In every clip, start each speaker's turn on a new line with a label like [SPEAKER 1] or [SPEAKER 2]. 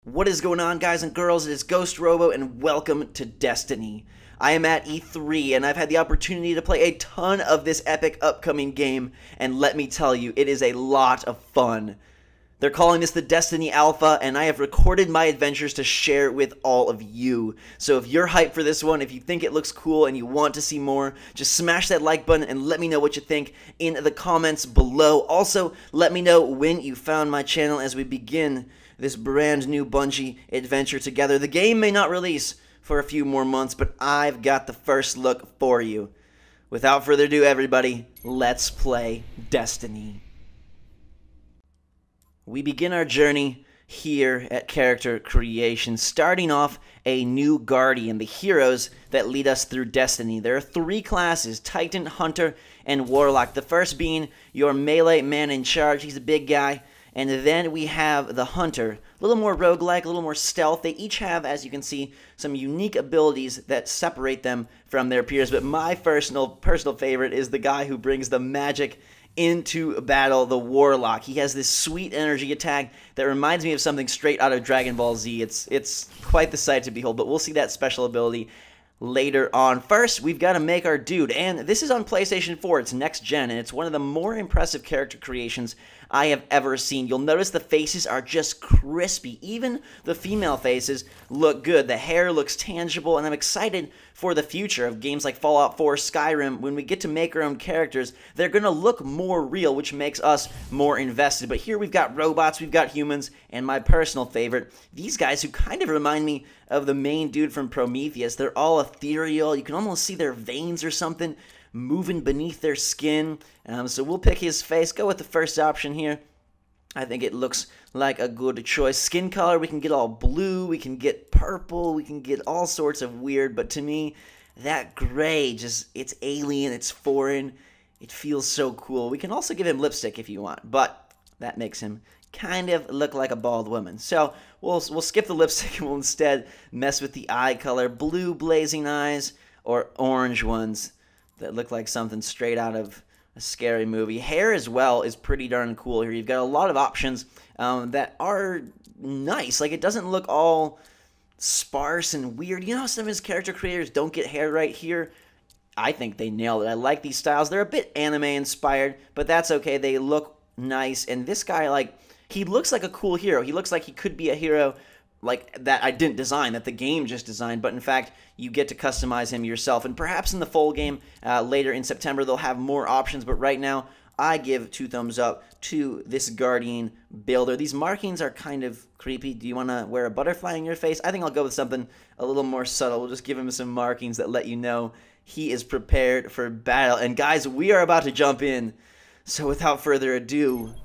[SPEAKER 1] What is going on, guys and girls? It is Ghost Robo, and welcome to Destiny. I am at E3, and I've had the opportunity to play a ton of this epic upcoming game, and let me tell you, it is a lot of fun. They're calling this the Destiny Alpha, and I have recorded my adventures to share with all of you. So if you're hyped for this one, if you think it looks cool and you want to see more, just smash that like button and let me know what you think in the comments below. Also, let me know when you found my channel as we begin this brand new Bungie adventure together. The game may not release for a few more months, but I've got the first look for you. Without further ado, everybody, let's play Destiny. We begin our journey here at Character Creation, starting off a new Guardian, the heroes that lead us through Destiny. There are three classes: Titan, Hunter, and Warlock. The first being your melee man in charge. He's a big guy. And then we have the Hunter, a little more roguelike, a little more stealth. They each have, as you can see, some unique abilities that separate them from their peers. But my personal favorite is the guy who brings the magic into battle, the Warlock. He has this sweet energy attack that reminds me of something straight out of Dragon Ball Z. It's quite the sight to behold, but we'll see that special ability later on. First, we've got to make our dude, and this is on PlayStation 4. It's next gen, and it's one of the more impressive character creations I have ever seen. You'll notice the faces are just crispy. Even the female faces look good. The hair looks tangible, and I'm excited for the future of games like Fallout 4, Skyrim. When we get to make our own characters, they're going to look more real, which makes us more invested. But here we've got robots, we've got humans, and my personal favorite, these guys who kind of remind me of the main dude from Prometheus. They're all ethereal. You can almost see their veins or something moving beneath their skin. So we'll pick his face. Go with the first option here. I think it looks like a good choice. Skin color, we can get all blue, we can get purple, we can get all sorts of weird, but to me, that gray, just, it's alien, it's foreign, it feels so cool. We can also give him lipstick if you want, but that makes him kind of look like a bald woman. So we'll skip the lipstick and we'll instead mess with the eye color. Blue blazing eyes or orange ones that look like something straight out of a scary movie. Hair as well is pretty darn cool here. You've got a lot of options that are nice. Like, it doesn't look all sparse and weird. You know how some of his character creators don't get hair right here? I think they nailed it. I like these styles. They're a bit anime inspired, but that's okay. They look nice. And this guy, like, he looks like a cool hero. He looks like he could be a hero like that I didn't design, that the game just designed, but in fact, you get to customize him yourself. And perhaps in the full game later in September, they'll have more options, but right now, I give 2 thumbs up to this Guardian builder. These markings are kind of creepy. Do you want to wear a butterfly in your face? I think I'll go with something a little more subtle. We'll just give him some markings that let you know he is prepared for battle. And guys, we are about to jump in. So without further ado,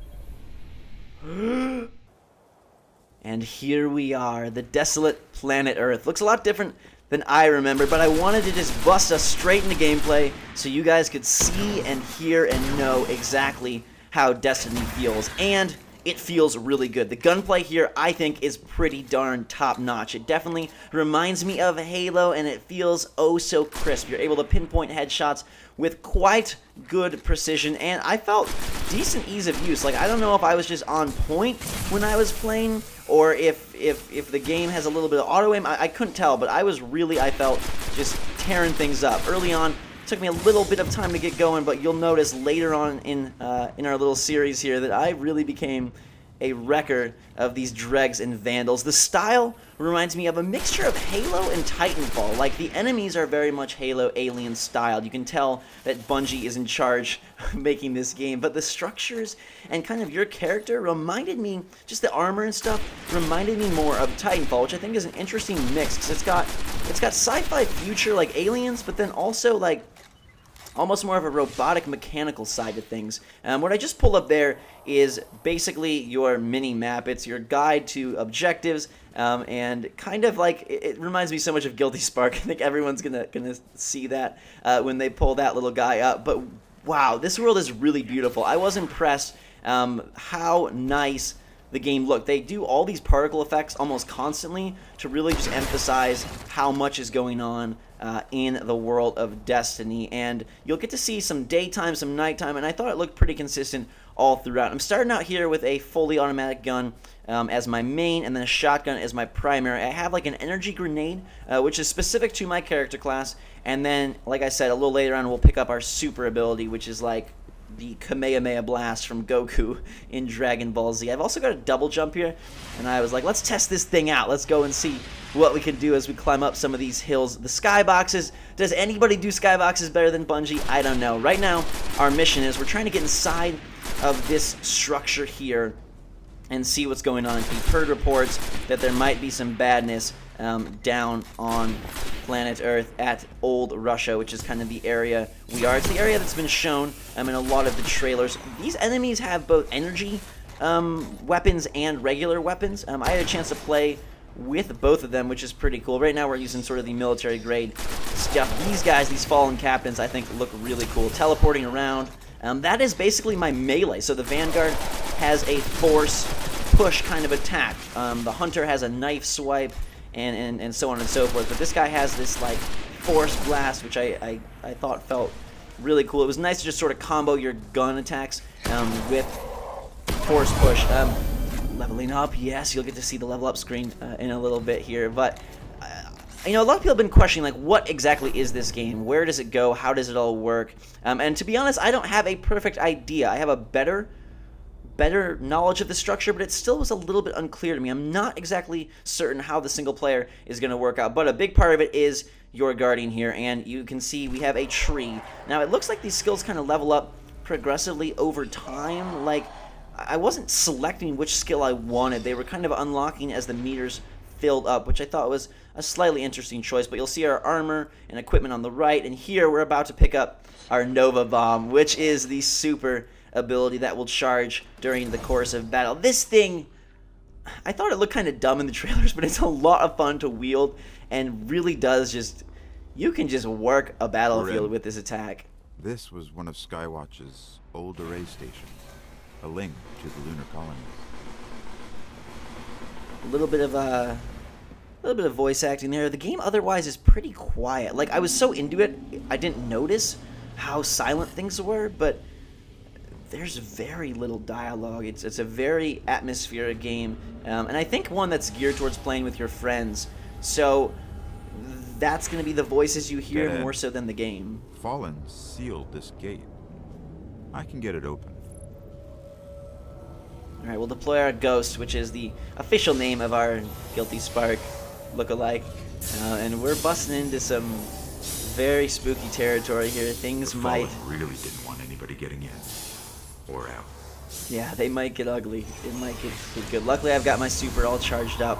[SPEAKER 1] and here we are, the desolate planet Earth. Looks a lot different than I remember, but I wanted to just bust us straight into gameplay so you guys could see and hear and know exactly how Destiny feels. And it feels really good. The gunplay here, I think, is pretty darn top-notch. It definitely reminds me of Halo, and it feels oh so crisp. You're able to pinpoint headshots with quite good precision, and I felt decent ease of use. Like, I don't know if I was just on point when I was playing, or if the game has a little bit of auto-aim. I couldn't tell, but I felt just tearing things up. Early on, it took me a little bit of time to get going, but you'll notice later on in our little series here that I really became a wrecker of these dregs and vandals. The style reminds me of a mixture of Halo and Titanfall. Like, the enemies are very much Halo Alien styled. You can tell that Bungie is in charge of making this game, but the structures and kind of your character reminded me, just the armor and stuff, reminded me more of Titanfall, which I think is an interesting mix, because it's got sci-fi future like aliens, but then also like almost more of a robotic mechanical side to things. What I just pulled up there is basically your mini-map. It's your guide to objectives, and kind of like, it reminds me so much of Guilty Spark. I think everyone's gonna see that when they pull that little guy up. But wow, this world is really beautiful. I was impressed how nice the game looked. They do all these particle effects almost constantly to really just emphasize how much is going on in the world of Destiny, and you'll get to see some daytime, some nighttime, and I thought it looked pretty consistent all throughout. I'm starting out here with a fully automatic gun. as my main, and then a shotgun as my primary. I have like an energy grenade, which is specific to my character class, and then, like I said, a little later on we'll pick up our super ability, which is like the Kamehameha Blast from Goku in Dragon Ball Z. I've also got a double jump here, and I was like, let's test this thing out. Let's go and see what we can do as we climb up some of these hills. The skyboxes, does anybody do skyboxes better than Bungie? I don't know. Right now, our mission is we're trying to get inside of this structure here and see what's going on. We've heard reports that there might be some badness down on planet Earth at Old Russia, which is kind of the area we are. It's the area that's been shown in a lot of the trailers. These enemies have both energy weapons and regular weapons. I had a chance to play with both of them, which is pretty cool. Right now we're using sort of the military grade stuff. These guys, these fallen captains, I think look really cool. Teleporting around. That is basically my melee. So the Vanguard has a force push kind of attack. The Hunter has a knife swipe, and so on and so forth. But this guy has this like force blast, which I thought felt really cool. It was nice to just sort of combo your gun attacks with force push. Leveling up, yes, you'll get to see the level up screen in a little bit here. But you know, a lot of people have been questioning, like, what exactly is this game? Where does it go? How does it all work? And to be honest, I don't have a perfect idea. I have a better knowledge of the structure, but it still was a little bit unclear to me. I'm not exactly certain how the single player is going to work out, but a big part of it is your Guardian here, and you can see we have a tree. Now, it looks like these skills kind of level up progressively over time. Like, I wasn't selecting which skill I wanted. They were kind of unlocking as the meters filled up, which I thought was a slightly interesting choice. But you'll see our armor and equipment on the right, and here we're about to pick up our Nova Bomb, which is the super ability that will charge during the course of battle. This thing, I thought it looked kind of dumb in the trailers, but it's a lot of fun to wield and really does just, you can just work a battlefield with this attack.
[SPEAKER 2] This was one of Skywatch's old array stations, a link to the lunar colonies.
[SPEAKER 1] A little bit of voice acting there. The game otherwise is pretty quiet. Like, I was so into it, I didn't notice how silent things were, but there's very little dialogue. It's a very atmospheric game, and I think one that's geared towards playing with your friends. So that's going to be the voices you hear more so than the game.
[SPEAKER 2] Fallen sealed this gate. I can get it open.
[SPEAKER 1] Alright, we'll deploy our Ghost, which is the official name of our Guilty Spark lookalike. And we're busting into some very spooky territory here. Things might...
[SPEAKER 2] really didn't want anybody getting in. Or out.
[SPEAKER 1] Yeah, they might get ugly. It might get good. Luckily, I've got my super all charged up.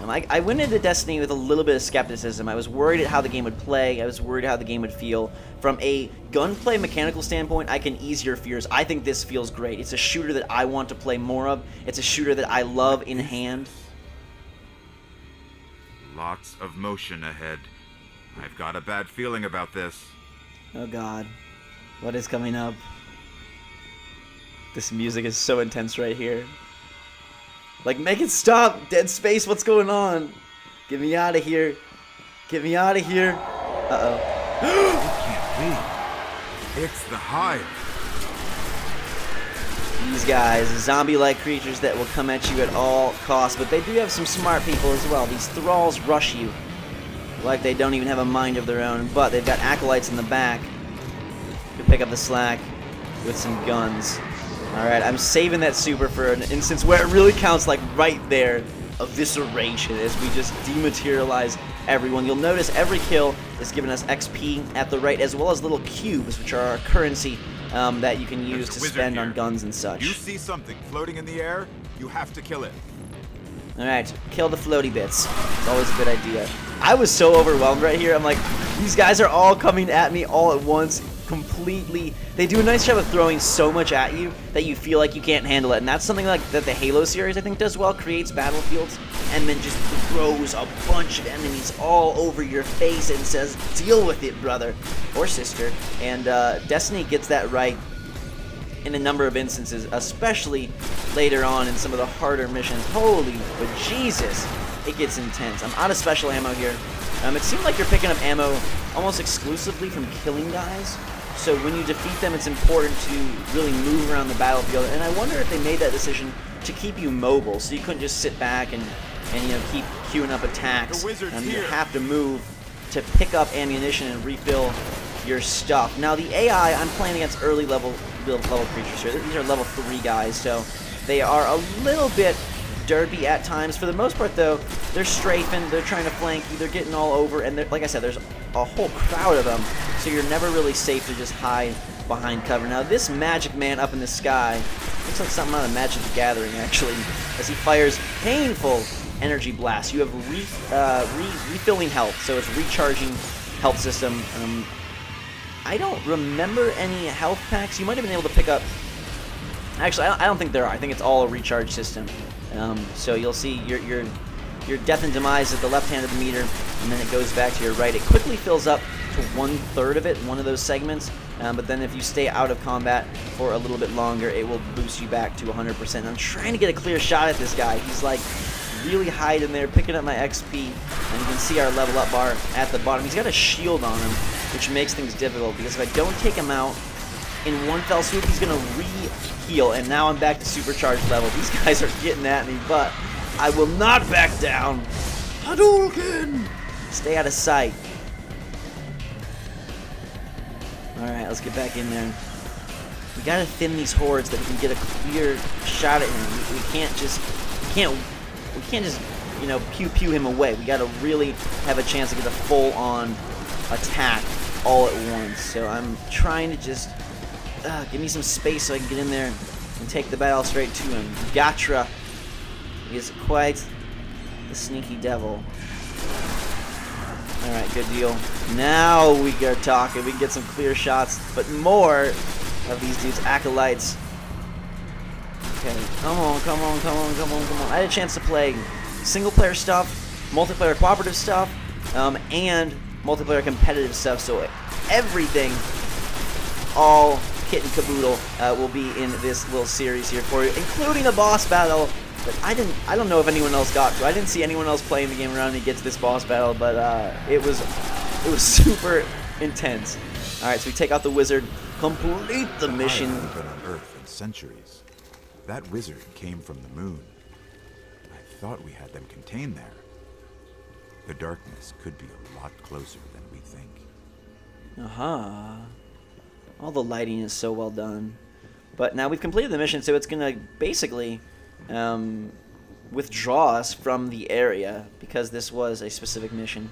[SPEAKER 1] I went into Destiny with a little bit of skepticism. I was worried at how the game would play. I was worried how the game would feel. From a gunplay mechanical standpoint, I can ease your fears. I think this feels great. It's a shooter that I want to play more of. It's a shooter that I love in hand.
[SPEAKER 2] Lots of motion ahead. I've got a bad feeling about this.
[SPEAKER 1] Oh god. What is coming up? This music is so intense right here. Like, make it stop! Dead Space, what's going on? Get me out of here. Get me out of here. Uh-oh.
[SPEAKER 2] It can't be. It's the Hive.
[SPEAKER 1] These guys, zombie-like creatures that will come at you at all costs, but they do have some smart people as well. These thralls rush you like they don't even have a mind of their own, but they've got acolytes in the back to pick up the slack with some guns. Alright, I'm saving that super for an instance where it really counts, like right there. Evisceration as we just dematerialize everyone. You'll notice every kill is giving us XP at the right, as well as little cubes, which are our currency that you can use to spend on guns and such.
[SPEAKER 2] You see something floating in the air, you have to kill it.
[SPEAKER 1] Alright, kill the floaty bits. It's always a good idea. I was so overwhelmed right here. I'm like, these guys are all coming at me all at once. Completely, they do a nice job of throwing so much at you that you feel like you can't handle it, and that's something like that the Halo series I think does well. Creates battlefields and then just throws a bunch of enemies all over your face and says, deal with it, brother or sister. And Destiny gets that right in a number of instances, especially later on in some of the harder missions. Holy Jesus, it gets intense. I'm out of special ammo here. It seemed like you're picking up ammo almost exclusively from killing guys. So when you defeat them, it's important to really move around the battlefield. And I wonder if they made that decision to keep you mobile, so you couldn't just sit back and you know, keep queuing up attacks. You have to move to pick up ammunition and refill your stuff. Now the AI, I'm playing against early level creatures here. These are level 3 guys, so they are a little bit derpy at times. For the most part, though, they're strafing, they're trying to flank you, they're getting all over, and like I said, there's a whole crowd of them, so you're never really safe to just hide behind cover. Now this Magic Man up in the sky looks like something out of Magic the Gathering, actually, as he fires painful energy blasts. You have refilling health, so it's recharging health system. I don't remember any health packs. You might have been able to pick up... Actually, I don't think there are. I think it's all a recharge system. So you'll see your death and demise at the left hand of the meter, and then it goes back to your right. It quickly fills up to 1/3 of it, one of those segments, but then if you stay out of combat for a little bit longer, it will boost you back to 100%. I'm trying to get a clear shot at this guy. He's like really hiding there, picking up my XP, and you can see our level up bar at the bottom. He's got a shield on him, which makes things difficult, because if I don't take him out in one fell swoop, he's going to re-heal, and now I'm back to supercharged level. These guys are getting at me, but I will not back down. Hadouken! Stay out of sight. Alright, let's get back in there. We gotta thin these hordes that we can get a clear shot at him. We can't just, you know, pew him away. We gotta really have a chance to get a full-on attack all at once. So I'm trying to just give me some space so I can get in there and take the battle straight to him. Gatra is quite the sneaky devil. Alright, good deal. Now we are talking. We can get some clear shots, but more of these dudes, acolytes. Okay, come on. I had a chance to play single-player stuff, multiplayer cooperative stuff, and multiplayer competitive stuff, so everything, all kit and caboodle, will be in this little series here for you, including a boss battle that I don't know if anyone else got to. I didn't see anyone else playing the game around and get to this boss battle, but it was super intense. Alright, so we take out the wizard, complete the mission.
[SPEAKER 2] I haven't been on Earth in centuries. That wizard came from the moon. I thought we had them contained there. The darkness could be a lot closer than we think.
[SPEAKER 1] All the lighting is so well done. But now we've completed the mission, so it's going to basically withdraw us from the area, because this was a specific mission.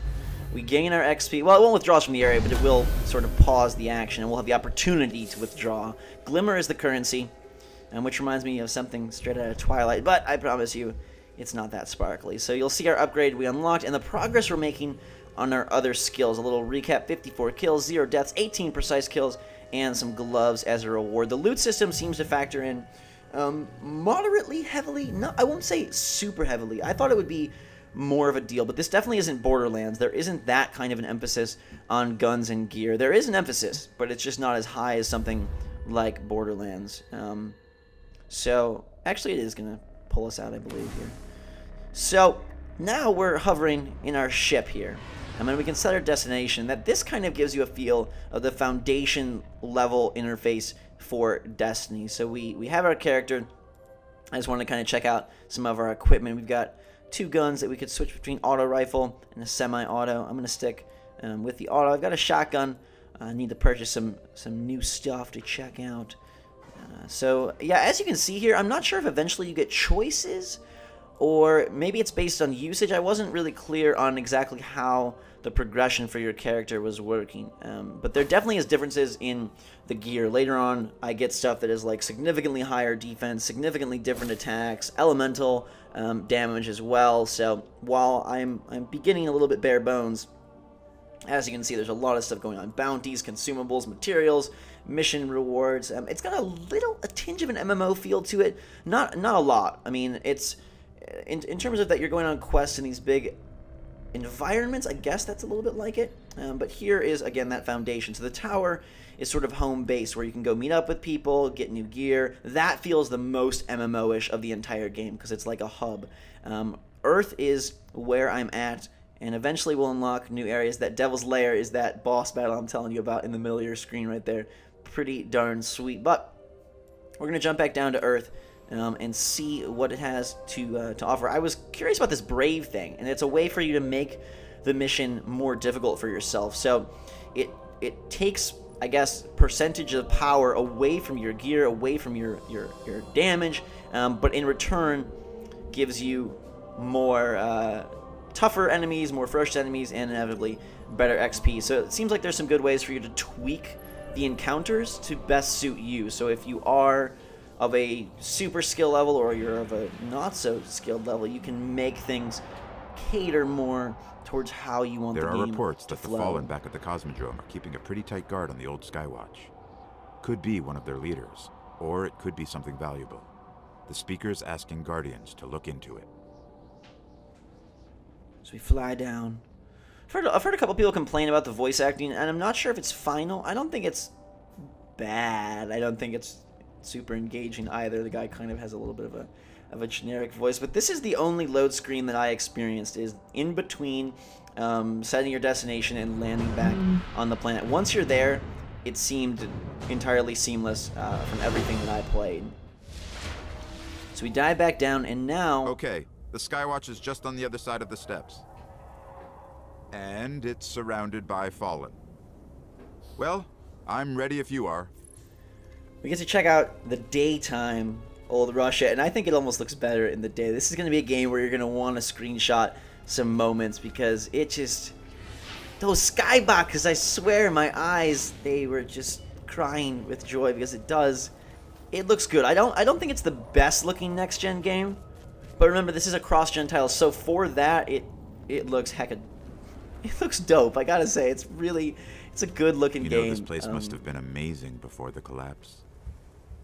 [SPEAKER 1] We gain our XP. Well, it won't withdraw us from the area, but it will sort of pause the action, and we'll have the opportunity to withdraw. Glimmer is the currency, which reminds me of something straight out of Twilight, but I promise you, it's not that sparkly. So you'll see our upgrade we unlocked, and the progress we're making on our other skills. A little recap: 54 kills, 0 deaths, 18 precise kills, and some gloves as a reward. The loot system seems to factor in moderately heavily. No, I won't say super heavily. I thought it would be more of a deal, but this definitely isn't Borderlands. There isn't that kind of an emphasis on guns and gear. There is an emphasis, but it's just not as high as something like Borderlands. So actually it is going to pull us out, I believe, here. So now we're hovering in our ship here, and then we can set our destination. This kind of gives you a feel of the foundation level interface for Destiny. So we have our character. I just want to kind of check out some of our equipment. We've got 2 guns that we could switch between auto rifle and a semi-auto. I'm going to stick with the auto. I've got a shotgun. I need to purchase some new stuff to check out. So yeah, as you can see here, I'm not sure if eventually you get choices, or maybe it's based on usage. I wasn't really clear on exactly how the progression for your character was working, but there definitely is differences in the gear. Later on, I get stuff that is like significantly higher defense, significantly different attacks, elemental damage as well. So while I'm beginning a little bit bare bones, as you can see, there's a lot of stuff going on: bounties, consumables, materials, mission rewards. It's got a tinge of an MMO feel to it. Not a lot. I mean, it's in terms of that you're going on quests in these big environments, I guess that's a little bit like it. But here is, again, that foundation. So the tower is sort of home base, where you can go meet up with people, get new gear. That feels the most MMO-ish of the entire game, because it's like a hub. Earth is where I'm at, and eventually we'll unlock new areas. That Devil's Lair is that boss battle I'm telling you about in the middle of your screen right there. Pretty darn sweet. But we're going to jump back down to Earth, and see what it has to offer. I was curious about this Brave thing, and it's a way for you to make the mission more difficult for yourself. So it takes, I guess, percentage of power away from your gear, away from your damage, but in return gives you more tougher enemies, more ferocious enemies, and inevitably better XP. So it seems like there's some good ways for you to tweak the encounters to best suit you. So if you are of a super skill level or you're of a not so skilled level, you can make things cater more towards how you want the game to flow.
[SPEAKER 2] There are reports that the Fallen back at the Cosmodrome are keeping a pretty tight guard on the old Skywatch. Could be one of their leaders, or it could be something valuable. The speaker's asking Guardians to look into it.
[SPEAKER 1] So we fly down. I've heard a couple people complain about the voice acting, and I'm not sure if it's final. I don't think it's bad. I don't think it's super engaging either. The guy kind of has a little bit of a generic voice, but this is the only load screen that I experienced, is in between setting your destination and landing back on the planet. Once you're there, it seemed entirely seamless from everything that I played. So we dive back down, and now...
[SPEAKER 2] Okay, the Skywatch is just on the other side of the steps. And it's surrounded by Fallen. Well, I'm ready if you are.
[SPEAKER 1] We get to check out the daytime Old Russia, and I think it almost looks better in the day. This is going to be a game where you're going to want to screenshot some moments, because it just... Those skyboxes, I swear, my eyes, they were just crying with joy, because it looks good. I don't think it's the best looking next-gen game, but remember, this is a cross-gen title, so for that, it looks it looks dope, I gotta say. It's a good looking game.
[SPEAKER 2] You know, this place must have been amazing before the collapse.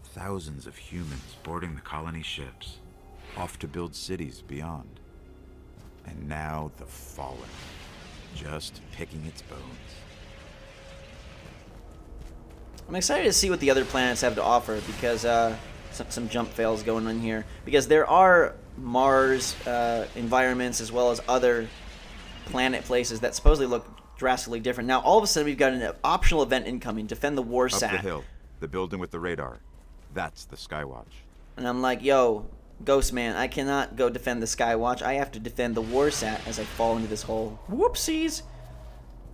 [SPEAKER 2] Thousands of humans boarding the colony ships, off to build cities beyond. And now the Fallen, just picking its bones.
[SPEAKER 1] I'm excited to see what the other planets have to offer, because some jump fails going on here. Because there are Mars environments as well as other planet places that supposedly look drastically different. Now, all of a sudden, we've got an optional event incoming: defend the Warsat.
[SPEAKER 2] Up the hill, the building with the radar. That's the Skywatch.
[SPEAKER 1] And I'm like, yo, Ghost Man, I cannot go defend the Skywatch. I have to defend the Warsat as I fall into this hole. Whoopsies!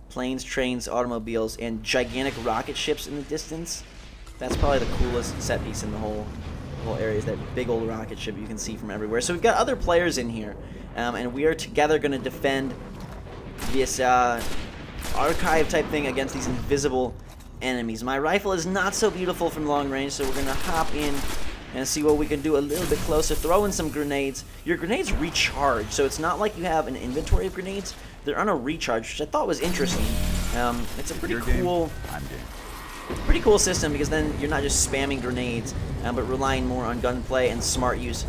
[SPEAKER 1] Planes, trains, automobiles, and gigantic rocket ships in the distance. That's probably the coolest set piece in the whole area, is that big old rocket ship you can see from everywhere. So we've got other players in here, and we are together going to defend this archive type thing against these invisible enemies. My rifle is not so beautiful from long range, so we're going to hop in and see what we can do a little bit closer. Throw in some grenades. Your grenades recharge, so it's not like you have an inventory of grenades. They're on a recharge, which I thought was interesting. It's a pretty cool... Pretty cool system, because then you're not just spamming grenades, but relying more on gunplay and smart use.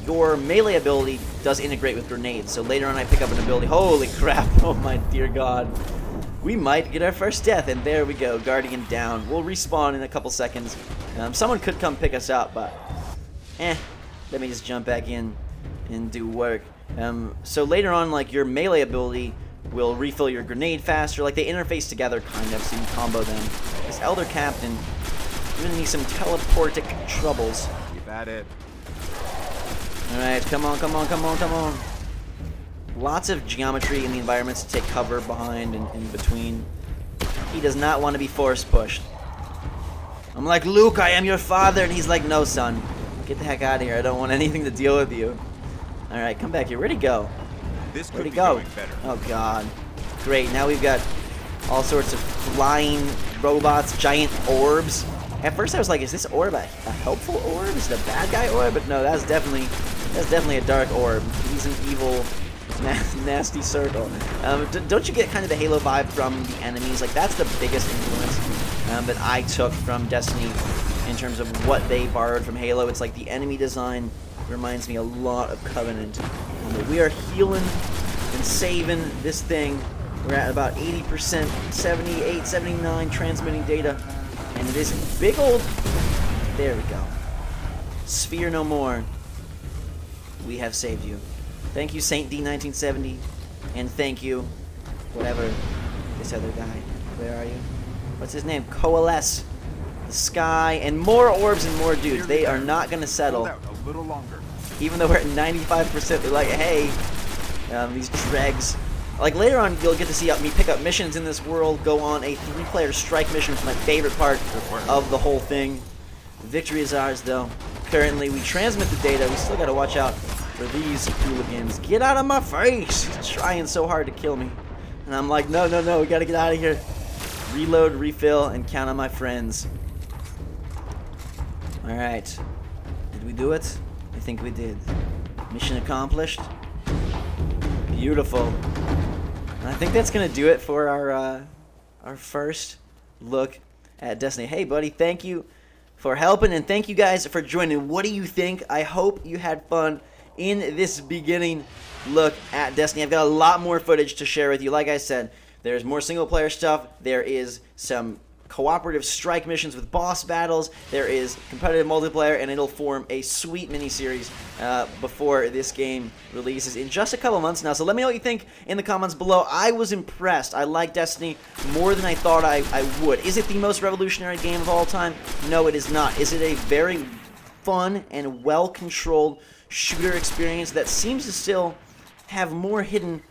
[SPEAKER 1] Your melee ability does integrate with grenades, so later on I pick up an ability. Holy crap, oh my dear god. We might get our first death, and there we go, Guardian down. We'll respawn in a couple seconds. Someone could come pick us up, but let me just jump back in and do work. So later on, like, your melee ability will refill your grenade faster. Like, they interface together, kind of, so you can combo them. This Elder Captain giving me some teleportic troubles.
[SPEAKER 2] Keep at it.
[SPEAKER 1] Alright, come on, come on, come on, come on. Lots of geometry in the environments to take cover behind and in between. He does not want to be force pushed. I'm like, Luke, I am your father, and he's like, no, son. Get the heck out of here. I don't want anything to deal with you. Alright, come back here. Where'd he go? Where'd he go? Oh, God. Great, now we've got all sorts of flying robots, giant orbs. At first I was like, is this orb a helpful orb? Is it a bad guy orb? But no, that's definitely a dark orb. He's an evil, nasty circle. Don't you get kind of the Halo vibe from the enemies? Like, that's the biggest influence that I took from Destiny in terms of what they borrowed from Halo. It's like the enemy design reminds me a lot of Covenant. We are healing and saving this thing. We're at about 80%, 78, 79 transmitting data. And this big old... There we go. Sphere no more. We have saved you. Thank you, Saint D1970. And thank you, whatever, this other guy. Where are you? What's his name? Coalesce. The sky, and more orbs and more dudes. They are not going to settle
[SPEAKER 2] A little longer.
[SPEAKER 1] Even though we're at 95%, they're like, hey, these dregs. Like, later on, you'll get to see me pick up missions in this world, go on a 3-player strike mission, which is my favorite part of the whole thing. Victory is ours, though. Currently, we transmit the data. We still gotta watch out for these hooligans. Get out of my face! He's trying so hard to kill me. And I'm like, no, no, no, we gotta get out of here. Reload, refill, and count on my friends. Alright. Did we do it? I think we did. Mission accomplished. Beautiful. And I think that's gonna do it for our first look at Destiny. Hey, buddy, thank you for helping, and thank you guys for joining. What do you think? I hope you had fun in this beginning look at Destiny. I've got a lot more footage to share with you. Like I said, there's more single-player stuff. There is some cooperative strike missions with boss battles. There is competitive multiplayer, and it'll form a sweet mini-series before this game releases in just a couple months now. So let me know what you think in the comments below. I was impressed. I like Destiny more than I thought I would. Is it the most revolutionary game of all time? No, it is not. Is it a very fun and well-controlled shooter experience that seems to still have more hidden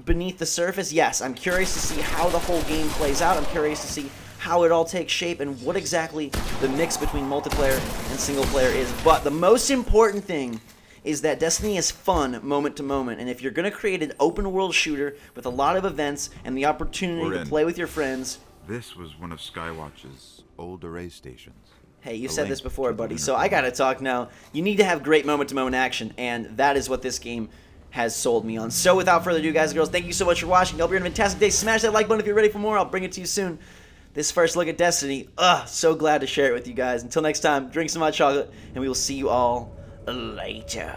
[SPEAKER 1] beneath the surface? Yes, I'm curious to see how the whole game plays out. I'm curious to see how it all takes shape and what exactly the mix between multiplayer and single player is. But the most important thing is that Destiny is fun moment to moment, and if you're going to create an open world shooter with a lot of events and the opportunity to play with your friends...
[SPEAKER 2] This was one of Skywatch's old array stations.
[SPEAKER 1] Hey, you said this before, buddy, so I gotta talk now. You need to have great moment to moment action, and that is what this game has sold me on. So without further ado, guys and girls, thank you so much for watching. I hope you're having a fantastic day. Smash that like button if you're ready for more. I'll bring it to you soon. This first look at Destiny, so glad to share it with you guys. Until next time, drink some hot chocolate, and we will see you all later.